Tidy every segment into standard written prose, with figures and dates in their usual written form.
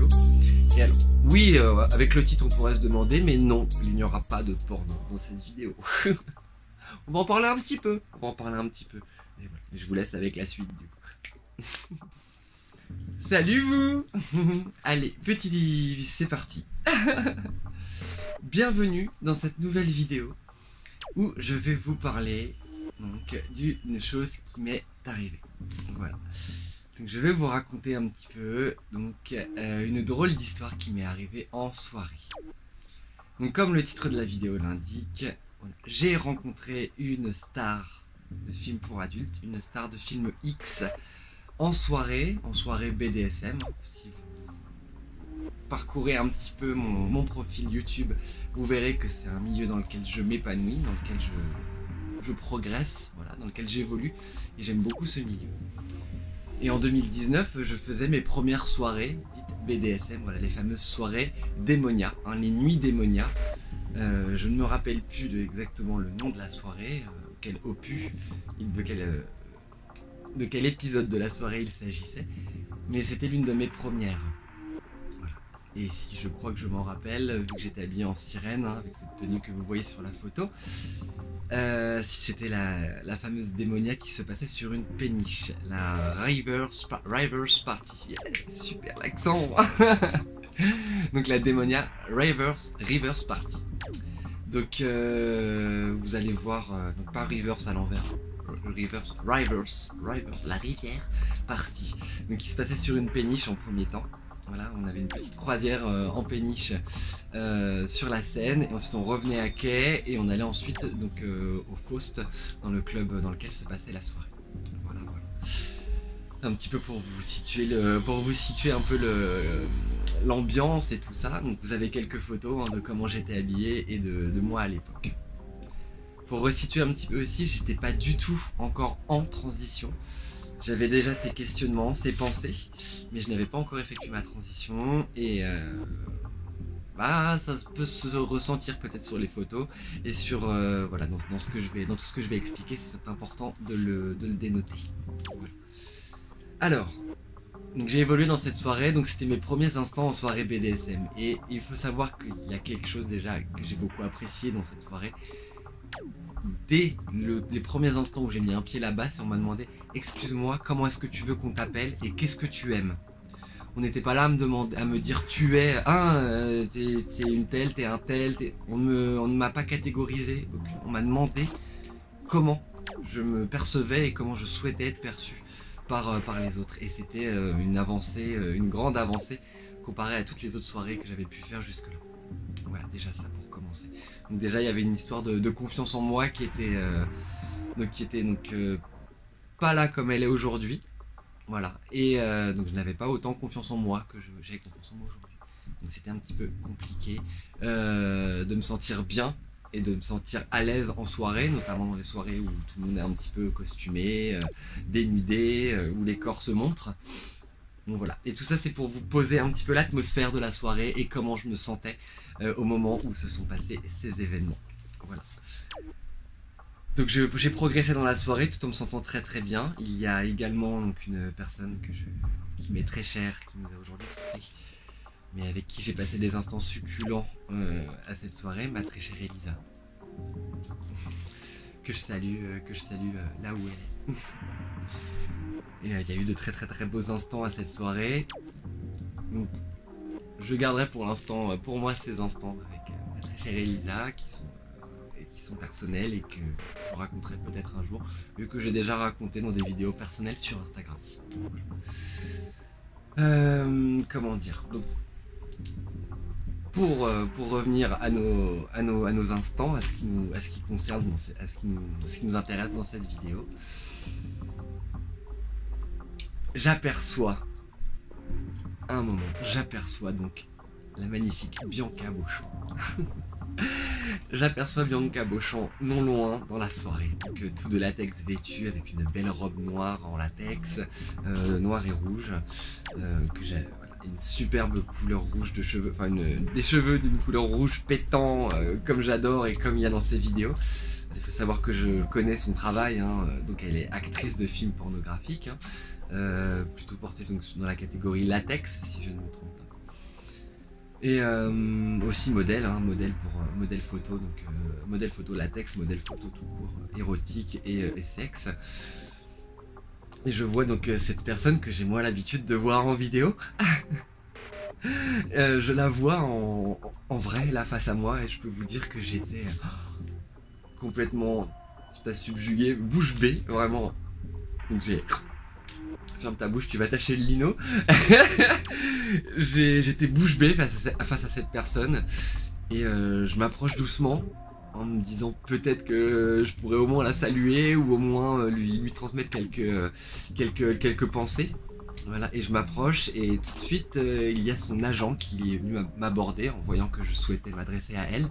vidéo. Et alors, oui, avec le titre on pourrait se demander, mais non, il n'y aura pas de porno dans cette vidéo. On va en parler un petit peu, Et voilà, je vous laisse avec la suite du coup. Salut vous. Allez, petit, c'est parti. Bienvenue dans cette nouvelle vidéo où je vais vous parler donc d'une chose qui m'est arrivée. Voilà. Donc je vais vous raconter un petit peu donc une drôle d'histoire qui m'est arrivée en soirée. Donc comme le titre de la vidéo l'indique, j'ai rencontré une star de film pour adultes, une star de film X en soirée BDSM. Si vous parcourez un petit peu mon profil YouTube, vous verrez que c'est un milieu dans lequel je m'épanouis, dans lequel je progresse, voilà, dans lequel j'évolue, et j'aime beaucoup ce milieu. Et en 2019, je faisais mes premières soirées dites BDSM, voilà, les fameuses soirées Démonia, hein, les nuits Démonia. Je ne me rappelle plus exactement le nom de la soirée, quel opus, de quel épisode de la soirée il s'agissait, mais c'était l'une de mes premières. Voilà. Et si je crois que je m'en rappelle, vu que j'étais habillé en sirène, hein, avec cette tenue que vous voyez sur la photo, si c'était la fameuse Démonia qui se passait sur une péniche, la Rivers Party. Yeah, super l'accent. Donc la Démonia Rivers Party. Donc vous allez voir, donc pas Rivers à l'envers, Rivers, la rivière Party. Donc il se passait sur une péniche en premier temps. Voilà, on avait une petite croisière en péniche sur la Seine, et ensuite on revenait à quai et on allait ensuite donc au Faust, dans le club dans lequel se passait la soirée. Voilà. Un petit peu pour vous situer un peu l'ambiance et tout ça. Donc vous avez quelques photos, hein, de comment j'étais habillé et de moi à l'époque. Pour resituer un petit peu aussi, j'étais pas du tout encore en transition. J'avais déjà ces questionnements, ces pensées, mais je n'avais pas encore effectué ma transition, et ça peut se ressentir peut-être sur les photos et sur voilà, dans tout ce que je vais expliquer. C'est important de le dénoter. Voilà. Alors, donc j'ai évolué dans cette soirée, donc c'était mes premiers instants en soirée BDSM, et il faut savoir qu'il y a quelque chose déjà que j'ai beaucoup apprécié dans cette soirée. Dès les premiers instants où j'ai mis un pied là-bas, on m'a demandé « Excuse-moi, comment est-ce que tu veux qu'on t'appelle et qu'est-ce que tu aimes ?» On n'était pas là à me dire « Tu es t'es une telle, t'es un tel », on ne m'a pas catégorisé. On m'a demandé comment je me percevais et comment je souhaitais être perçu par les autres. Et c'était une avancée, une grande avancée comparée à toutes les autres soirées que j'avais pu faire jusque-là. Voilà, déjà ça pour commencer. Donc déjà il y avait une histoire de confiance en moi qui était pas là comme elle est aujourd'hui. Voilà, et donc je n'avais pas autant confiance en moi que j'ai confiance en moi aujourd'hui. Donc c'était un petit peu compliqué de me sentir bien et de me sentir à l'aise en soirée, notamment dans les soirées où tout le monde est un petit peu costumé, dénudé, où les corps se montrent. Donc voilà, et tout ça c'est pour vous poser un petit peu l'atmosphère de la soirée et comment je me sentais au moment où se sont passés ces événements. Voilà. Donc j'ai progressé dans la soirée tout en me sentant très très bien. Il y a également donc une personne qui m'est très chère, qui nous a aujourd'hui quittés, mais avec qui j'ai passé des instants succulents à cette soirée, ma très chère Elisa, que je salue là où elle est. Et il y a eu de très très très beaux instants à cette soirée. Donc, je garderai pour l'instant, pour moi, ces instants avec ma très chère Elisa, qui sont personnels et que je vous raconterai peut-être un jour, vu que j'ai déjà raconté dans des vidéos personnelles sur Instagram. Comment dire, donc, pour revenir à nos instants, à ce qui concerne, à ce qui nous intéresse dans cette vidéo, j'aperçois donc la magnifique Bianca Beauchamp. J'aperçois Bianca Beauchamp non loin dans la soirée, donc tout de latex vêtu avec une belle robe noire en latex, noir et rouge, que j'ai, voilà, une superbe couleur rouge de cheveux, enfin des cheveux d'une couleur rouge pétant, comme j'adore et comme il y a dans ses vidéos. Il faut savoir que je connais son travail, hein, donc elle est actrice de films pornographiques, hein, plutôt portée donc dans la catégorie latex si je ne me trompe pas. Et aussi modèle, hein, modèle pour modèle photo, donc modèle photo latex, modèle photo tout court, érotique et sexe. Et je vois donc cette personne que j'ai moi l'habitude de voir en vidéo. Je la vois en vrai là face à moi et je peux vous dire que j'étais complètement, je sais pas, subjugué, bouche bée, vraiment. Donc j'ai... Ferme ta bouche, tu vas tâcher le lino. J'étais bouche bée face à cette personne et je m'approche doucement en me disant peut-être que je pourrais au moins la saluer ou au moins lui transmettre quelques pensées. Voilà, et je m'approche et tout de suite il y a son agent qui est venu m'aborder en voyant que je souhaitais m'adresser à elle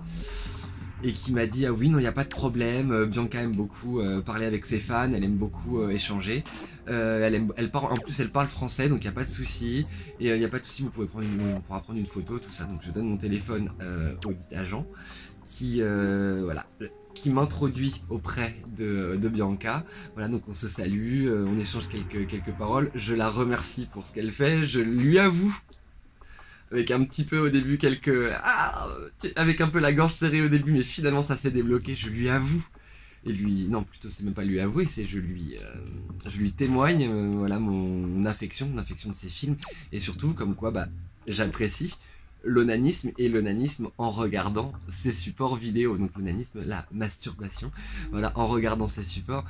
et qui m'a dit ah oui non il n'y a pas de problème, Bianca aime beaucoup parler avec ses fans, elle aime beaucoup échanger, en plus elle parle français donc il n'y a pas de souci et il n'y a pas de souci, on pourra prendre une photo tout ça. Donc je donne mon téléphone au dit agent qui voilà, qui m'introduit auprès de Bianca. Voilà, donc on se salue, on échange quelques paroles, je la remercie pour ce qu'elle fait, je lui avoue avec un petit peu au début avec un peu la gorge serrée au début, mais finalement ça s'est débloqué, je lui avoue. Et lui, non, plutôt c'est même pas lui avouer, c'est je lui témoigne voilà mon affection de ses films et surtout comme quoi bah j'apprécie l'onanisme et l'onanisme en regardant ses supports vidéo. Donc l'onanisme, la masturbation, voilà, en regardant ses supports.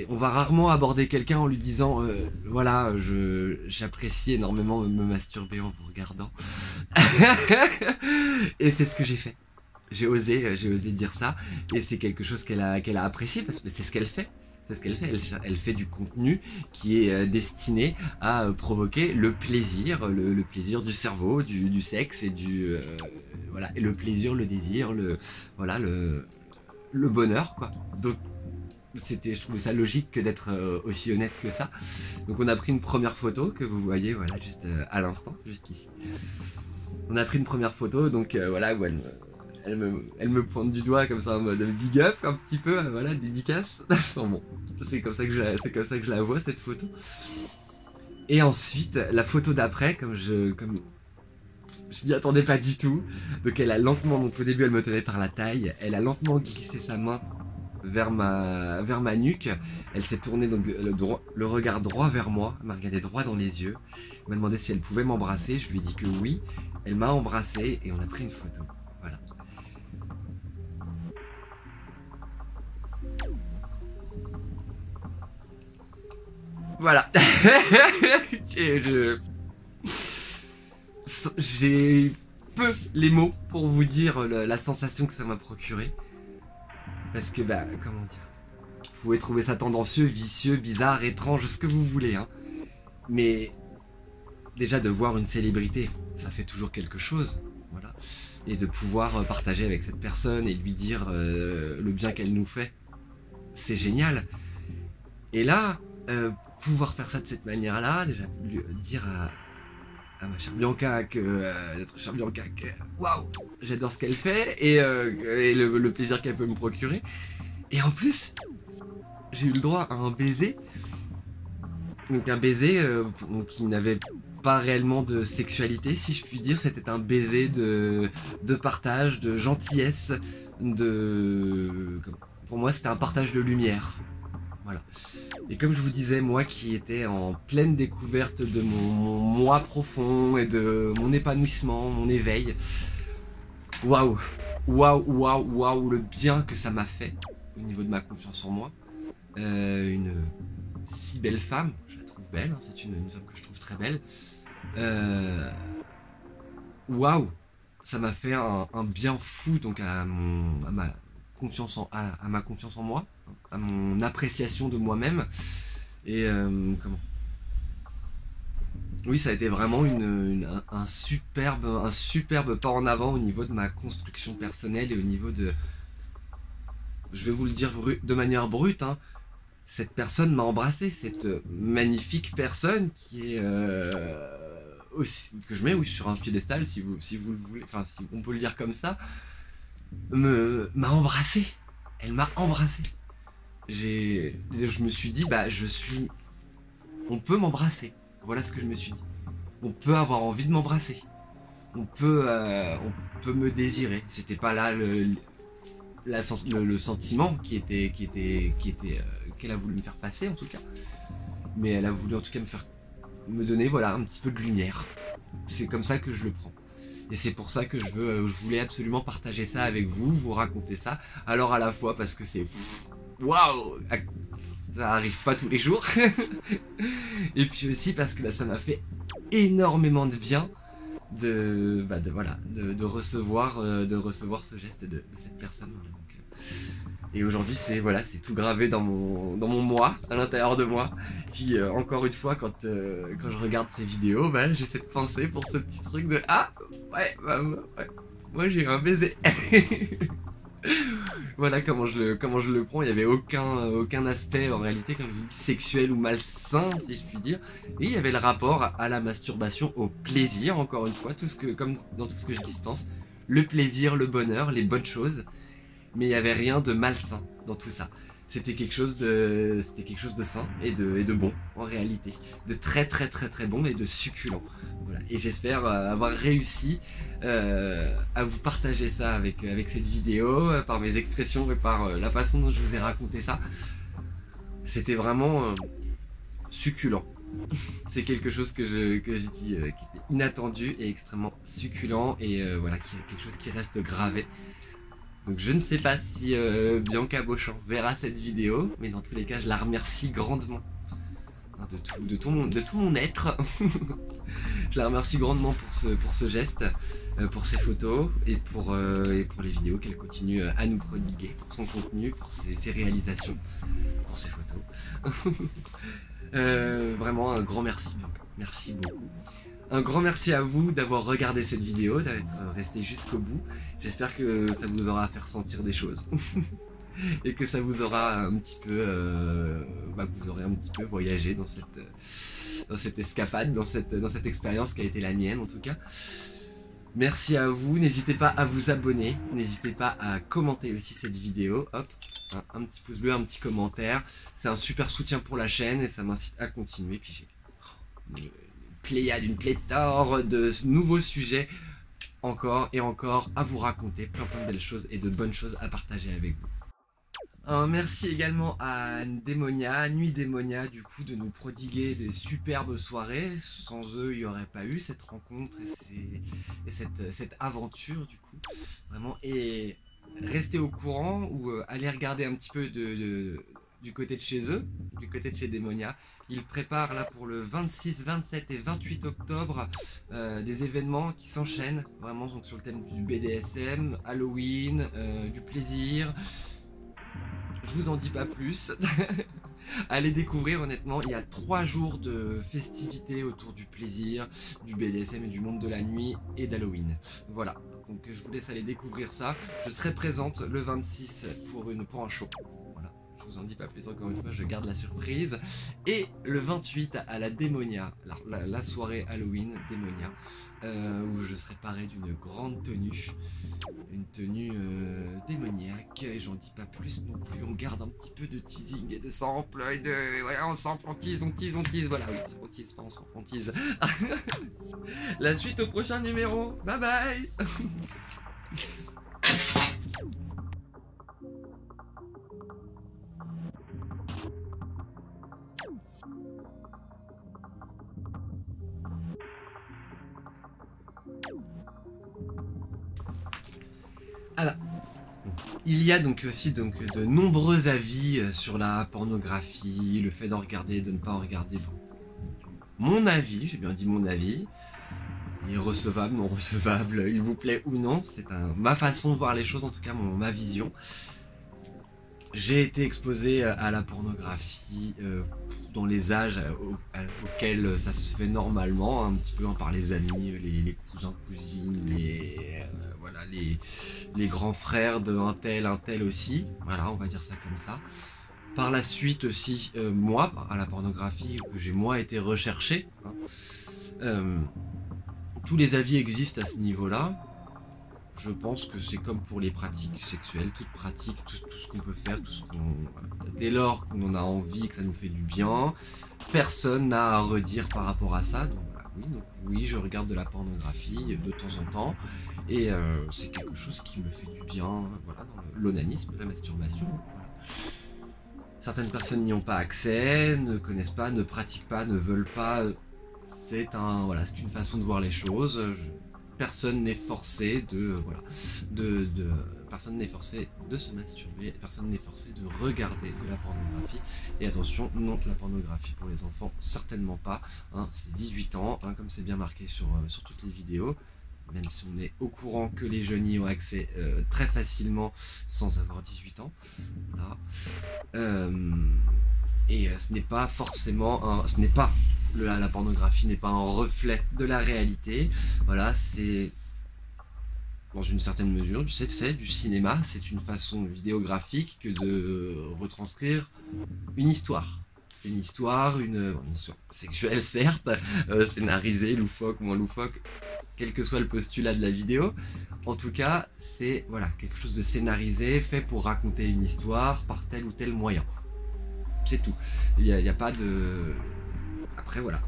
On va rarement aborder quelqu'un en lui disant voilà, j'apprécie énormément me masturber en vous regardant. Et c'est ce que j'ai fait. J'ai osé dire ça et c'est quelque chose qu'elle a apprécié parce que c'est ce qu'elle fait. C'est ce qu'elle fait. Elle fait du contenu qui est destiné à provoquer le plaisir du cerveau, du sexe et voilà, et le plaisir, le désir, voilà, le bonheur quoi. Donc je trouvais ça logique que d'être aussi honnête que ça. Donc on a pris une première photo que vous voyez voilà juste à l'instant, juste ici. On a pris une première photo donc voilà où elle me pointe du doigt comme ça en mode big up un petit peu, voilà, dédicace. Enfin bon, c'est comme ça que je la vois cette photo. Et ensuite la photo d'après, comme je m'y attendais pas du tout. Donc elle a lentement, donc au début elle me tenait par la taille, elle a lentement glissé sa main vers ma nuque. Elle s'est tournée donc le regard droit vers moi, elle m'a regardé droit dans les yeux, elle m'a demandé si elle pouvait m'embrasser, je lui ai dit que oui, elle m'a embrassé et on a pris une photo. Voilà. Voilà. J'ai peu les mots pour vous dire la sensation que ça m'a procuré. Parce que, bah, comment dire, vous pouvez trouver ça tendancieux, vicieux, bizarre, étrange, ce que vous voulez, hein. Mais déjà de voir une célébrité, ça fait toujours quelque chose, voilà. Et de pouvoir partager avec cette personne et lui dire le bien qu'elle nous fait, c'est génial. Et là, pouvoir faire ça de cette manière-là, déjà lui dire à ma chère Bianca notre chère Bianca que waouh, j'adore ce qu'elle fait et le plaisir qu'elle peut me procurer. Et en plus, j'ai eu le droit à un baiser. Donc un baiser qui n'avait pas réellement de sexualité, si je puis dire. C'était un baiser de partage, de gentillesse, pour moi c'était un partage de lumière. Voilà. Et comme je vous disais, moi qui étais en pleine découverte de mon moi profond et de mon épanouissement, mon éveil, waouh, waouh, waouh, waouh, le bien que ça m'a fait au niveau de ma confiance en moi. Une si belle femme, je la trouve belle, hein, c'est une femme que je trouve très belle. Waouh, ça m'a fait un bien fou donc à ma confiance en moi, à mon appréciation de moi-même. Et comment, oui, ça a été vraiment un superbe pas en avant au niveau de ma construction personnelle et au niveau de, je vais vous le dire de manière brute, hein, cette personne m'a embrassé, cette magnifique personne qui est aussi, que je mets oui, sur un piédestal si vous le voulez, enfin si on peut le dire comme ça, m'a embrassé. Elle m'a embrassé. Je me suis dit bah on peut m'embrasser. Voilà ce que je me suis dit. On peut avoir envie de m'embrasser. on peut me désirer. C'était pas là le sentiment qu'elle a voulu me faire passer en tout cas. Mais elle a voulu en tout cas me donner voilà un petit peu de lumière. C'est comme ça que je le prends. Et c'est pour ça que je voulais absolument partager ça avec vous, vous raconter ça. Alors à la fois parce que c'est waouh, ça arrive pas tous les jours. Et puis aussi parce que ça m'a fait énormément de bien de recevoir ce geste de cette personne. Donc, et aujourd'hui c'est tout gravé dans mon moi, à l'intérieur de moi. Puis encore une fois quand je regarde ces vidéos, j'ai cette pensée pour ce petit truc de ouais, moi j'ai eu un baiser. Voilà comment je le prends. Il n'y avait aucun aspect en réalité, comme je vous dis, sexuel ou malsain, si je puis dire. Et il y avait le rapport à la masturbation, au plaisir, encore une fois, comme dans tout ce que je dispense. Le plaisir, le bonheur, les bonnes choses. Mais il n'y avait rien de malsain dans tout ça. C'était quelque chose de sain et de bon en réalité, de très très très très bon et de succulent. Voilà. Et j'espère avoir réussi à vous partager ça avec cette vidéo, par mes expressions et par la façon dont je vous ai raconté ça. C'était vraiment succulent. C'est quelque chose que je dis qui était inattendu et extrêmement succulent et voilà, quelque chose qui reste gravé. Donc je ne sais pas si Bianca Beauchamp verra cette vidéo, mais dans tous les cas je la remercie grandement de tout mon être. Je la remercie grandement pour ce geste, pour ses photos et pour les vidéos qu'elle continue à nous prodiguer, pour son contenu, pour ses réalisations, pour ses photos. Vraiment un grand merci Bianca, merci beaucoup. Un grand merci à vous d'avoir regardé cette vidéo, d'être resté jusqu'au bout. J'espère que ça vous aura fait ressentir des choses. Et que ça vous aura un petit peu... que vous aurez un petit peu voyagé dans cette escapade, dans cette expérience qui a été la mienne en tout cas. Merci à vous, n'hésitez pas à vous abonner, n'hésitez pas à commenter aussi cette vidéo. Hop, un petit pouce bleu, un petit commentaire. C'est un super soutien pour la chaîne et ça m'incite à continuer. Puis j'ai une pléthore de nouveaux sujets encore et encore à vous raconter, plein de belles choses et de bonnes choses à partager avec vous. Merci également à Démonia, Nuit Démonia, du coup, de nous prodiguer des superbes soirées. Sans eux, il n'y aurait pas eu cette rencontre et cette aventure, du coup. Vraiment, et restez au courant ou allez regarder un petit peu du côté de chez eux, du côté de chez Démonia. Ils préparent là pour le 26, 27 et 28 octobre des événements qui s'enchaînent, vraiment donc sur le thème du BDSM, Halloween, du plaisir. Je vous en dis pas plus. Allez découvrir, honnêtement, il y a 3 jours de festivités autour du plaisir, du BDSM et du monde de la nuit et d'Halloween. Voilà, donc je vous laisse aller découvrir ça. Je serai présente le 26 pour un show. Voilà, je vous en dis pas plus, encore une fois, je garde la surprise. Et le 28 à la Démonia, la soirée Halloween Démonia, où je serai paré d'une grande tenue. Une tenue démoniaque, et j'en dis pas plus non plus, on garde un petit peu de teasing et de sample, on sample, on tease, voilà, oui, on tease, pas on sample, on tease. La suite au prochain numéro, bye bye. Alors, il y a donc aussi de nombreux avis sur la pornographie, le fait d'en regarder, de ne pas en regarder. Mon avis, j'ai bien dit mon avis, il est recevable, non recevable, il vous plaît ou non, c'est ma façon de voir les choses, en tout cas ma vision. J'ai été exposé à la pornographie dans les âges auxquels ça se fait normalement, un petit peu par les amis, les cousins, cousines, les grands frères de un tel aussi, voilà, on va dire ça comme ça. Par la suite aussi, moi, à la pornographie, que j'ai moi été recherché, tous les avis existent à ce niveau-là. Je pense que c'est comme pour les pratiques sexuelles, toute pratique, tout ce qu'on peut faire, dès lors qu'on en a envie, que ça nous fait du bien, personne n'a à redire par rapport à ça. Donc voilà, oui, je regarde de la pornographie de temps en temps, et c'est quelque chose qui me fait du bien, voilà, dans l'onanisme, la masturbation. Voilà. Certaines personnes n'y ont pas accès, ne connaissent pas, ne pratiquent pas, ne veulent pas. C'est une façon de voir les choses. Personne n'est forcé personne n'est forcé de se masturber, personne n'est forcé de regarder de la pornographie. Et attention, non, la pornographie pour les enfants, certainement pas. Hein, c'est 18 ans, hein, comme c'est bien marqué sur toutes les vidéos. Même si on est au courant que les jeunes y ont accès très facilement sans avoir 18 ans. Voilà. Ce n'est pas forcément la pornographie n'est pas un reflet de la réalité. Voilà, c'est dans une certaine mesure, c'est du cinéma, c'est une façon vidéographique que de retranscrire une histoire. Une histoire sexuelle certes, scénarisée, loufoque, moins loufoque, quel que soit le postulat de la vidéo. En tout cas, c'est quelque chose de scénarisé, fait pour raconter une histoire par tel ou tel moyen. C'est tout. Il n'y a pas de... Après voilà,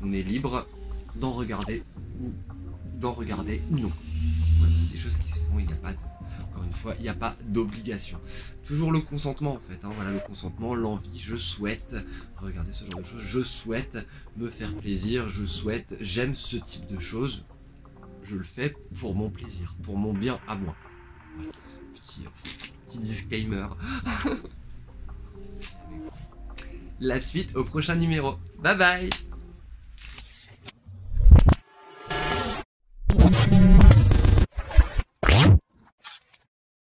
on est libre d'en regarder ou non. Voilà, c'est des choses qui se font, encore une fois, il n'y a pas d'obligation. Toujours le consentement en fait, hein, voilà, le consentement, l'envie, je souhaite regarder ce genre de choses, je souhaite me faire plaisir, j'aime ce type de choses, je le fais pour mon plaisir, pour mon bien à moi. Voilà. Petit disclaimer. La suite au prochain numéro. Bye bye.